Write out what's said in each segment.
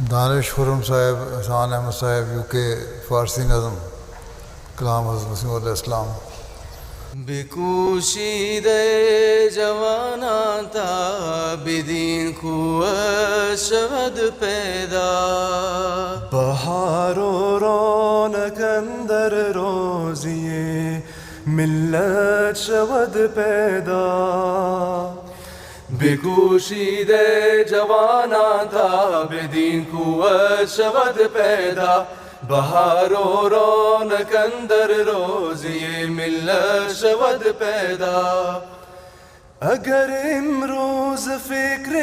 दानिश खुर्रम साहब, एहसान अहमद साहब, यूके, फ़ारसी नज़म कलाम हज़रत मसीह अलैहिस्सलाम। बिकुशीदे जवाना था बिदीन खुआ शवद पैदा बहारो रौनक अंदर रोज़िए मिल्लत शवद पैदा। बिकुशीदे जवाना था बिदीन खुआ शवद पैदा बहारो रौनक अंदर रोज़िए मिल्लत शवद पैदा। अगर इमरोज़ फ़िक्र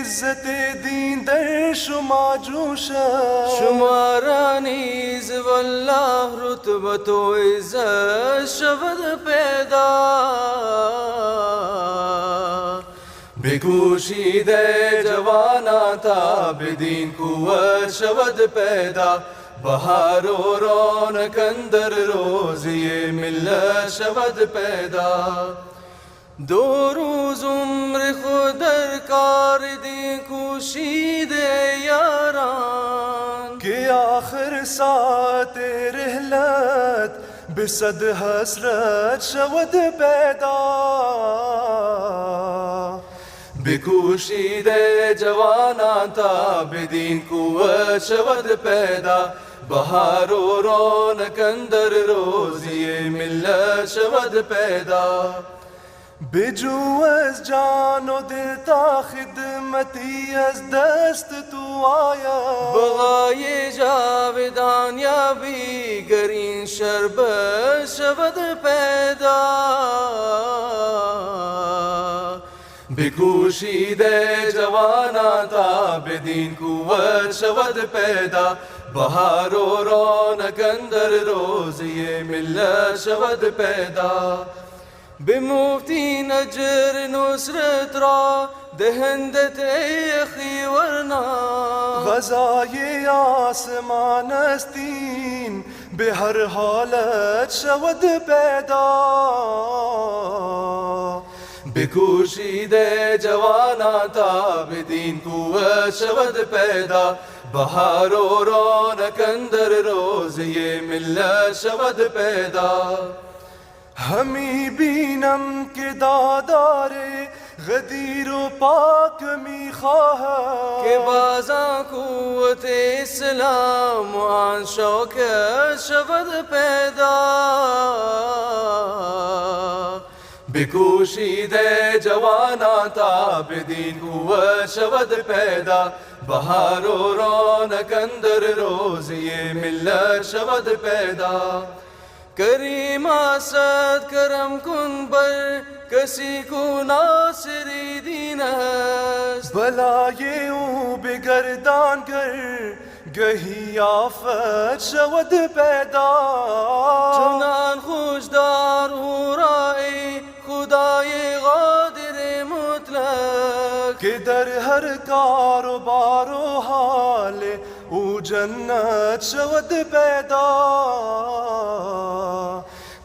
इज़्ज़त दीन दर शुमा जोशा शुमारा नीज़ वल्लाह रुतबतो इज़्ज़त शवद पैदा। बिकुशीदे जवाना था बिदीन कुव्वत शवद पैदा बहारो रौनक अंदर रोज़िए मिल्लत शवद पैदा। दो रोज़ उम्र खुदर कार दी कुशीदे यारान के आखिर सात रहलत बिसद हसरत शवद पैदा। बिकुशीदे जवाना था बिदीन कुव्वत शवद पैदा बहारो रौनक अंदर रोज़िए मिल्लत शवद पैदा। बिजुअस जानो दिल ता खिदमती अस दस्त तू आया बगाये जावेदान या भी गरीन शरबत शवद पैदा। बिकुशीदे जवाना था बिदीन कुव्वत शवद पैदा बहारो रौनक अंदर रोज़िए मिल्लत शवद पैदा। बिमुफ्ती नजर नुसरत रा दहंदत अखी वरना ग़ज़ाये आसमान अस्तीन बेहर हालत शवद पैदा। बिकुशीदे जवाना था बिदीन कुव्वत शवद पैदा बहारो रौनक अंदर रोज़िए मिल्लत शवद पैदा। हमी बीनम के दादारे गदीरो पाक मी खाह के बाज़ा कुव्वत इस्लाम आन शौकत शवद पैदा। बिकुशीदे जवाना था बिदीन कुव्वत शवद पैदा बहारो रौनक अंदर रोज़िए मिल्लत शवद पैदा। करीमा सद करम कुन बर कसी को नासिरी दीन भला ये बेगरदान कर गही आफत शवद पैदा। चुनान खुशदार हो राए खुदाए गादिर मुतलक के दर हर कारोबारो हाल ओ जन्नत शवद पैदा।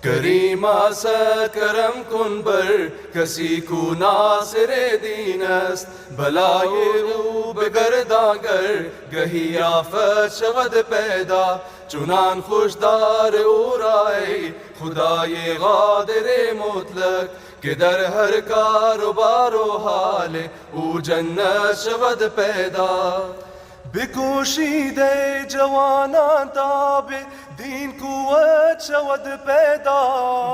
करीमा सद करम कुन बर कसी को नासिरे दीनस्त भलाए बेगरदागर गही आफत शवद पैदा। चुनान खुशदार उराए खुदाए गादिरे मुतलक के दर हर कारोबारो हाल ओ जन्नत शवद पैदा। बिकुशीदे जवाना ताबे दीन कुव्वत शवद पैदा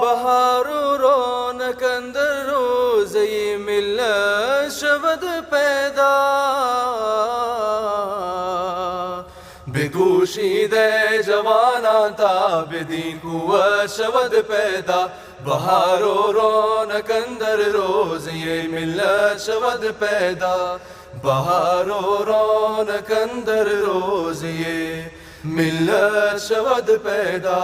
बहारो रौनक अंदर रोज़िए मिल्लत शवद पैदा। बिकुशीदे जवाना था बिदीन कुव्वत शवद पैदा बहारो रौनक अंदर रोज़िए मिल्लत शवद पैदा बहारो रौनक अंदर रोज़िए मिल्लत शवद पैदा।